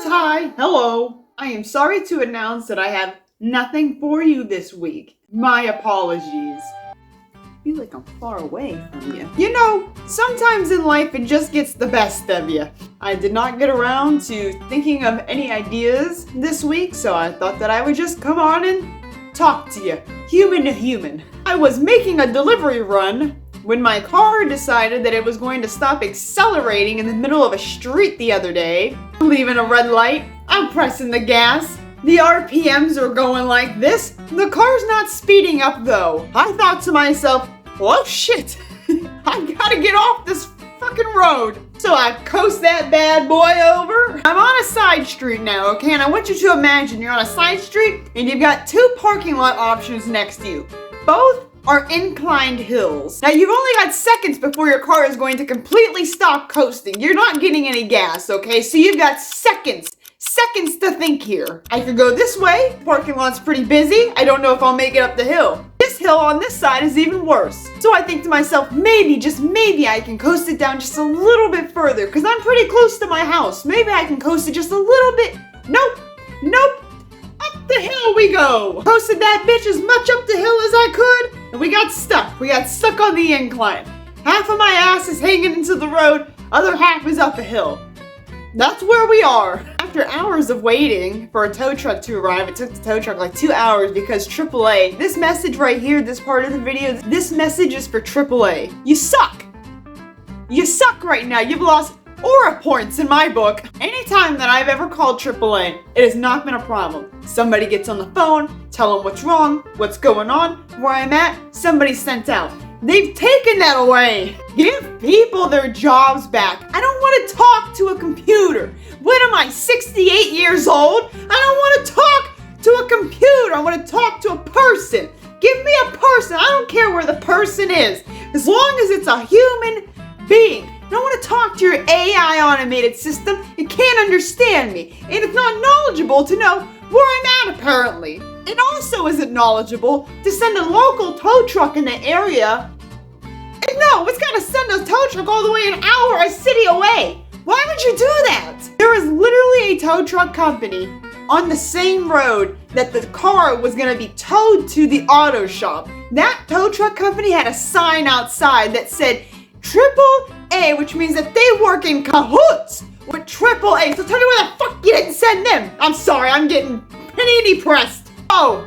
hi, hello. I am sorry to announce that I have nothing for you this week. My apologies. I feel like I'm far away from you. You know, sometimes in life it just gets the best of you. I did not get around to thinking of any ideas this week, so I thought that I would just come on and talk to you, human to human. I was making a delivery run when my car decided that it was going to stop accelerating in the middle of a street the other day. I'm leaving a red light, I'm pressing the gas. The RPMs are going like this. The car's not speeding up though. I thought to myself, oh shit, I gotta get off this fucking road. So I coast that bad boy over. I'm on a side street now, okay? And I want you to imagine you're on a side street and you've got two parking lot options next to you. Both are inclined hills. Now you've only got seconds before your car is going to completely stop coasting. You're not getting any gas, okay? So you've got seconds to think here. I could go this way. Parking lot's pretty busy. I don't know if I'll make it up the hill. This hill on this side is even worse. So I think to myself, maybe, just maybe I can coast it down just a little bit further because I'm pretty close to my house. Maybe I can coast it just a little bit. Nope. Up the hill we go. Coasted that bitch as much up the hill as I could, and we got stuck. We got stuck on the incline. Half of my ass is hanging into the road, other half is up a hill. That's where we are. After hours of waiting for a tow truck to arrive, it took the tow truck like 2 hours because AAA, this message right here, this part of the video, this message is for AAA. You suck. You suck right now. You've lost aura points in my book. Anytime that I've ever called AAA, it has not been a problem. Somebody gets on the phone, tell them what's wrong, what's going on, where I'm at, somebody's sent out. They've taken that away. Give people their jobs back. I don't want to talk to a computer. What am I, 68 years old? I don't want to talk to a computer. I want to talk to a person. Give me a person. I don't care where the person is. As long as it's a human being. I don't want to talk to your AI automated system. It can't understand me. And it's not knowledgeable to know where I'm at, apparently. It also isn't knowledgeable to send a local tow truck in the area. And no, it's got to send a tow truck all the way an hour, a city away. Why would you do that? There is literally a tow truck company on the same road that the car was going to be towed to the auto shop. That tow truck company had a sign outside that said AAA, which means that they work in cahoots with AAA. So tell me why the fuck you didn't send them. I'm sorry, I'm getting pretty depressed. Oh,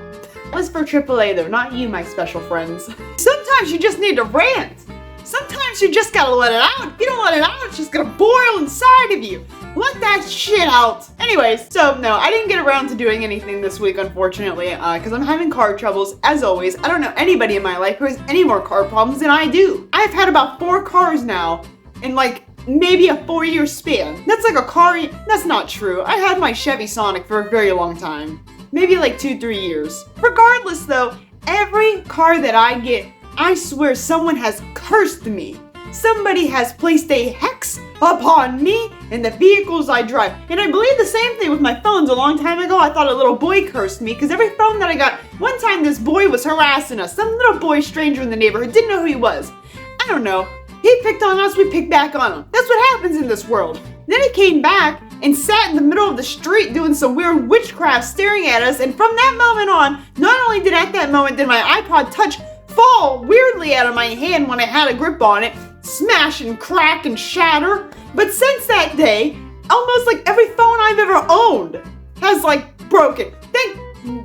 that's for AAA though, not you, my special friends. Sometimes you just need to rant. Sometimes you just gotta let it out. If you don't let it out, it's just gonna boil inside of you. Let that shit out. Anyways, so no, I didn't get around to doing anything this week, unfortunately, because I'm having car troubles, as always. I don't know anybody in my life who has any more car problems than I do. I've had about 4 cars now in like maybe a 4-year span. That's like a car, that's not true. I had my Chevy Sonic for a very long time. Maybe like 2-3 years. Regardless though, every car that I get, I swear someone has cursed me. Somebody has placed a hex upon me and the vehicles I drive. And I believe the same thing with my phones. A long time ago, I thought a little boy cursed me because every phone that I got, one time this boy was harassing us. Some little boy stranger in the neighborhood, didn't know who he was. I don't know. He picked on us, we picked back on him. That's what happens in this world. Then he came back and sat in the middle of the street doing some weird witchcraft staring at us. And from that moment on, not only did at that moment did my iPod Touch fall weirdly out of my hand when I had a grip on it, smash and crack and shatter, but since that day, almost like every phone I've ever owned has like broken.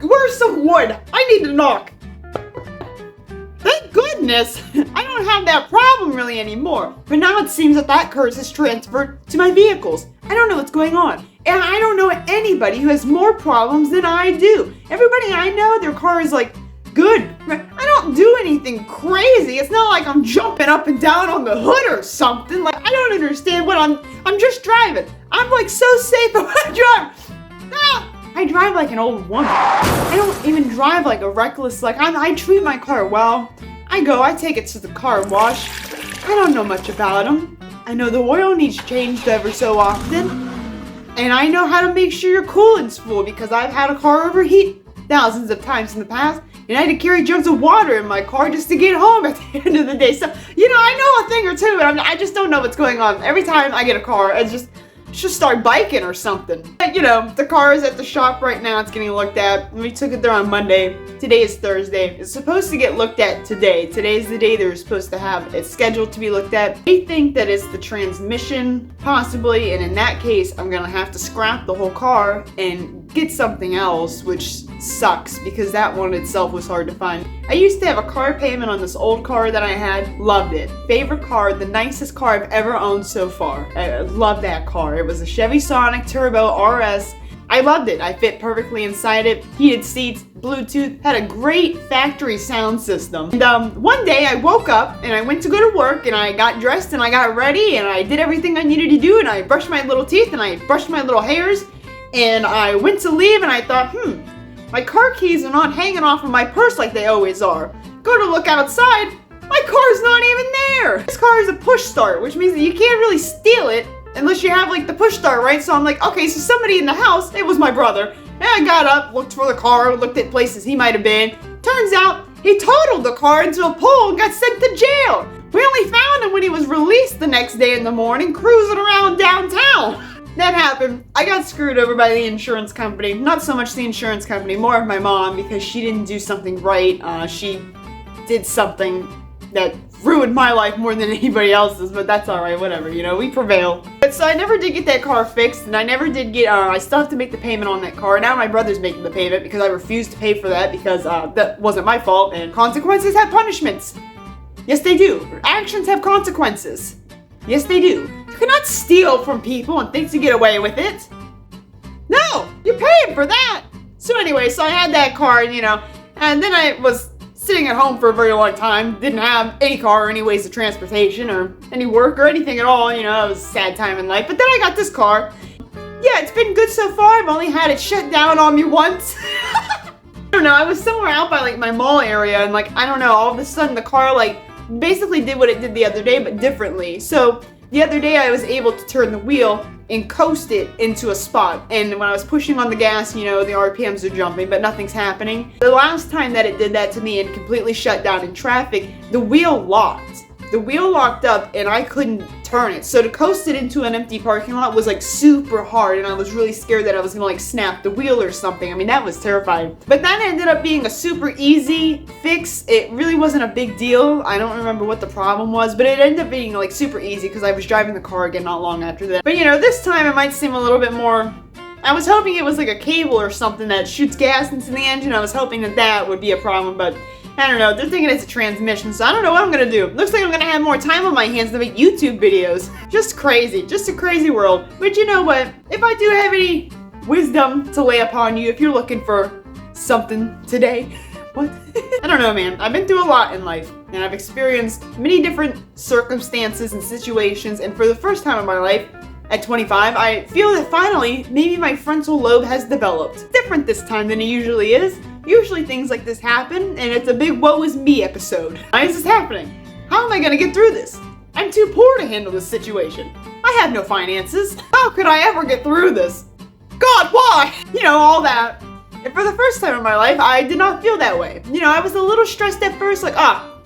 Where's some wood? I need to knock. Thank goodness I don't have that problem really anymore. But now it seems that that curse is transferred to my vehicles. I don't know what's going on. And I don't know anybody who has more problems than I do. Everybody I know, their car is like good. I don't do anything crazy. It's not like I'm jumping up and down on the hood or something. Like, I don't understand what I'm just driving. I'm like so safe when I drive. I drive like an old woman. I don't even drive like a reckless, like I treat my car well. I take it to the car wash. I don't know much about them. I know the oil needs changed ever so often. And I know how to make sure your coolant's full because I've had a car overheat thousands of times in the past. And I had to carry jugs of water in my car just to get home at the end of the day. So, you know, I know a thing or two, but I just don't know what's going on. Every time I get a car, it's just should start biking or something. But, you know, the car is at the shop right now. It's getting looked at. We took it there on Monday. Today is Thursday. It's supposed to get looked at today. Today's the day they're supposed to have it scheduled to be looked at. They think that it's the transmission, possibly, and in that case, I'm gonna have to scrap the whole car and get something else, which sucks because that one itself was hard to find. I used to have a car payment on this old car that I had. Loved it. Favorite car, the nicest car I've ever owned so far. I love that car. It was a Chevy Sonic Turbo RS. I loved it. I fit perfectly inside it. Heated seats, Bluetooth, had a great factory sound system. And one day I woke up and I went to go to work and I got dressed and I got ready and I did everything I needed to do and I brushed my little teeth and I brushed my little hairs and I went to leave and I thought, my car keys are not hanging off of my purse like they always are. Go to look outside, my car's not even there. This car is a push start, which means that you can't really steal it unless you have like the push start, right? So I'm like, okay, so somebody in the house, it was my brother. And I got up, looked for the car, looked at places he might have been. Turns out he totaled the car into a pole and got sent to jail. We only found him when he was released the next day in the morning, cruising around downtown. That happened. I got screwed over by the insurance company. Not so much the insurance company, more of my mom, because she didn't do something right. She did something that ruined my life more than anybody else's, but that's alright, whatever, you know, we prevail. But so I never did get that car fixed, and I never did get, I still have to make the payment on that car. Now my brother's making the payment because I refused to pay for that because that wasn't my fault, and consequences have punishments. Yes, they do. Actions have consequences. Yes, they do. You cannot steal from people and think to get away with it. No, you're paying for that. So anyway, so I had that car, you know, and then I was sitting at home for a very long time, didn't have any car or any ways of transportation or any work or anything at all, you know, it was a sad time in life. But then I got this car. Yeah, it's been good so far. I've only had it shut down on me once. I don't know, I was somewhere out by like my mall area and like, I don't know, all of a sudden the car like basically did what it did the other day but differently. So the other day I was able to turn the wheel and coast it into a spot, and when I was pushing on the gas, you know, the RPMs are jumping but nothing's happening. The last time that it did that to me and completely shut down in traffic, the wheel locked. The wheel locked up and I couldn't turn it. So to coast it into an empty parking lot was like super hard, and I was really scared that I was gonna like snap the wheel or something. I mean, that was terrifying. But that ended up being a super easy fix. It really wasn't a big deal. I don't remember what the problem was, but it ended up being like super easy because I was driving the car again not long after that. But you know, this time it might seem a little bit more, I was hoping it was like a cable or something that shoots gas into the engine. I was hoping that that would be a problem, but I don't know, they're thinking it's a transmission, so I don't know what I'm gonna do. Looks like I'm gonna have more time on my hands to make YouTube videos. Just crazy, just a crazy world. But you know what, if I do have any wisdom to lay upon you, if you're looking for something today, what? I don't know, man, I've been through a lot in life, and I've experienced many different circumstances and situations, and for the first time in my life, at 25, I feel that finally, maybe my frontal lobe has developed. It's different this time than it usually is. Usually things like this happen, and it's a big woe is me episode. Why is this happening? How am I gonna get through this? I'm too poor to handle this situation. I have no finances. How could I ever get through this? God, why? You know, all that. And for the first time in my life, I did not feel that way. You know, I was a little stressed at first, like,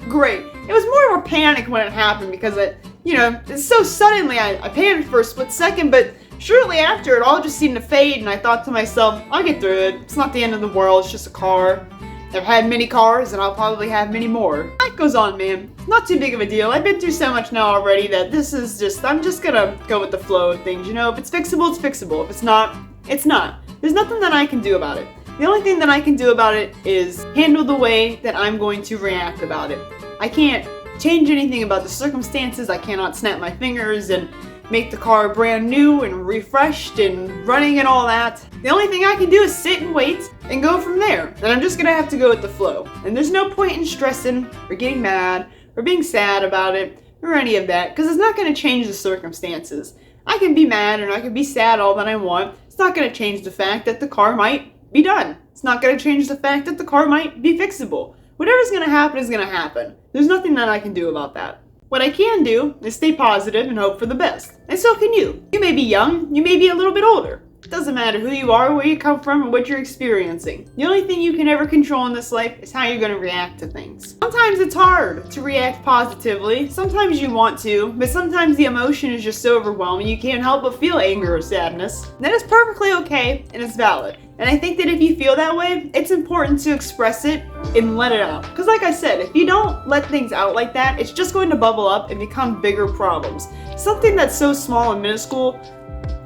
great. It was more of a panic when it happened because you know, it's so suddenly I panicked for a split second, but shortly after it all just seemed to fade and I thought to myself, I'll get through it. It's not the end of the world, it's just a car. I've had many cars and I'll probably have many more. Life goes on, man. Not too big of a deal. I've been through so much now already that this is just, I'm just gonna go with the flow of things, you know? If it's fixable, it's fixable. If it's not, it's not. There's nothing that I can do about it. The only thing that I can do about it is handle the way that I'm going to react about it. I can't change anything about the circumstances. I cannot snap my fingers and make the car brand new and refreshed and running and all that. The only thing I can do is sit and wait and go from there. And I'm just gonna have to go with the flow. And there's no point in stressing or getting mad or being sad about it or any of that, because it's not gonna change the circumstances. I can be mad and I can be sad all that I want. It's not gonna change the fact that the car might be done. It's not gonna change the fact that the car might be fixable. Whatever's gonna happen is gonna happen. There's nothing that I can do about that. What I can do is stay positive and hope for the best. And so can you. You may be young, you may be a little bit older. Doesn't matter who you are, where you come from, or what you're experiencing. The only thing you can ever control in this life is how you're going to react to things. Sometimes it's hard to react positively. Sometimes you want to, but sometimes the emotion is just so overwhelming you can't help but feel anger or sadness. That is perfectly okay, and it's valid. And I think that if you feel that way, it's important to express it and let it out. Because like I said, if you don't let things out like that, it's just going to bubble up and become bigger problems. Something that's so small and minuscule,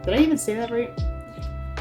did I even say that right?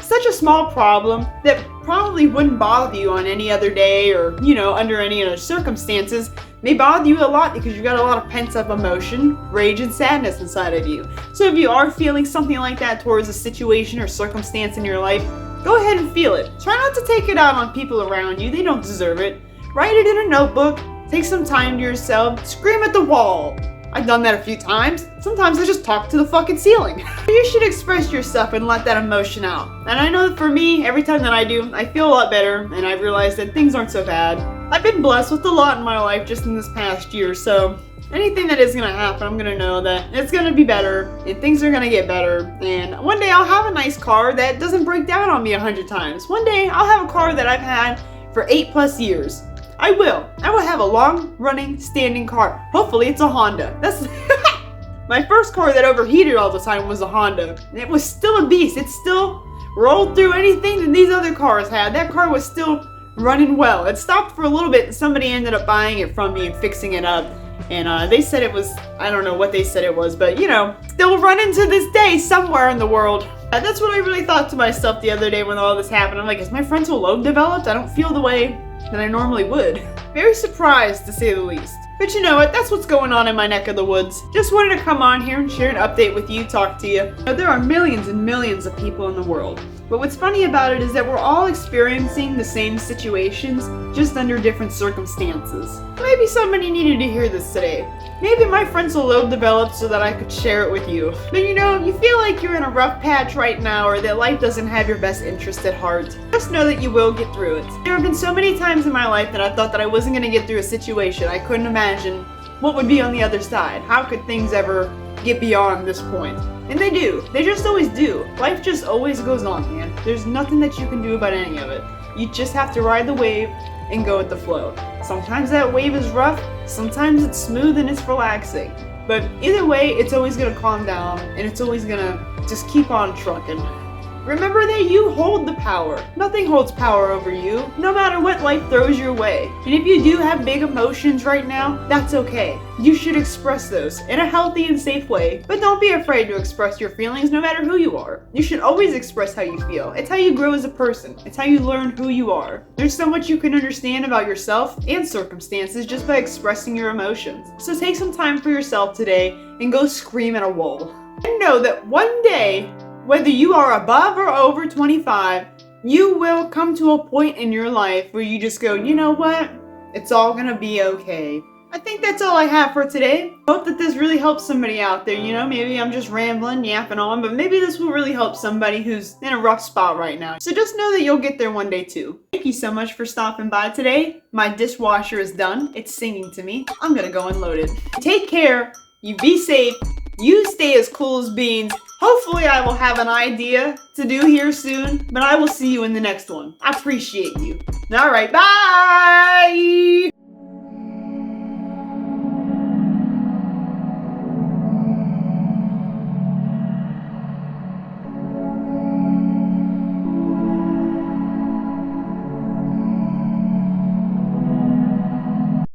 Such a small problem that probably wouldn't bother you on any other day or, under any other circumstances, may bother you a lot because you've got a lot of pent-up emotion, rage, and sadness inside of you. So if you are feeling something like that towards a situation or circumstance in your life, go ahead and feel it. Try not to take it out on people around you. They don't deserve it. Write it in a notebook. Take some time to yourself. Scream at the wall. I've done that a few times. Sometimes I just talk to the fucking ceiling. You should express yourself and let that emotion out. And I know that for me, every time that I do, I feel a lot better and I've realized that things aren't so bad. I've been blessed with a lot in my life just in this past year, so anything that is gonna happen, I'm gonna know that it's gonna be better and things are gonna get better. And one day I'll have a nice car that doesn't break down on me 100 times. One day I'll have a car that I've had for 8+ years. I will have a long-running, standing car. Hopefully it's a Honda. That's my first car that overheated all the time was a Honda. And it was still a beast. It still rolled through anything that these other cars had. That car was still running well. It stopped for a little bit and somebody ended up buying it from me and fixing it up. And they said it was, I don't know what they said it was, but still running to this day somewhere in the world. That's what I really thought to myself the other day when all this happened. I'm like, is my frontal lobe developed? I don't feel the way that I normally would. Very surprised, to say the least. But you know what? That's what's going on in my neck of the woods. Just wanted to come on here and share an update with you, talk to you. There are millions and millions of people in the world. But what's funny about it is that we're all experiencing the same situations, just under different circumstances. Maybe somebody needed to hear this today. Maybe my frontal lobe developed so that I could share it with you. But you feel like you're in a rough patch right now or that life doesn't have your best interest at heart. Just know that you will get through it. There have been so many times in my life that I thought that I wasn't going to get through a situation. I couldn't imagine what would be on the other side. How could things ever get beyond this point? And they do. They just always do. Life just always goes on, man. There's nothing that you can do about any of it. You just have to ride the wave and go with the flow. Sometimes that wave is rough, sometimes it's smooth and it's relaxing. But either way, it's always gonna calm down and it's always gonna just keep on trucking. Remember that you hold the power. Nothing holds power over you, no matter what life throws your way. And if you do have big emotions right now, that's okay. You should express those in a healthy and safe way. But don't be afraid to express your feelings no matter who you are. You should always express how you feel. It's how you grow as a person. It's how you learn who you are. There's so much you can understand about yourself and circumstances just by expressing your emotions. So take some time for yourself today and go scream at a wall. And know that one day, whether you are above or over 25, you will come to a point in your life where you just go, you know what? It's all gonna be okay. I think that's all I have for today. Hope that this really helps somebody out there. Maybe I'm just rambling, yapping on, but maybe this will really help somebody who's in a rough spot right now. So just know that you'll get there one day too. Thank you so much for stopping by today. My dishwasher is done. It's singing to me. I'm gonna go unload it. Take care. You be safe. You stay as cool as beans. Hopefully I will have an idea to do here soon, but I will see you in the next one. I appreciate you. All right, bye!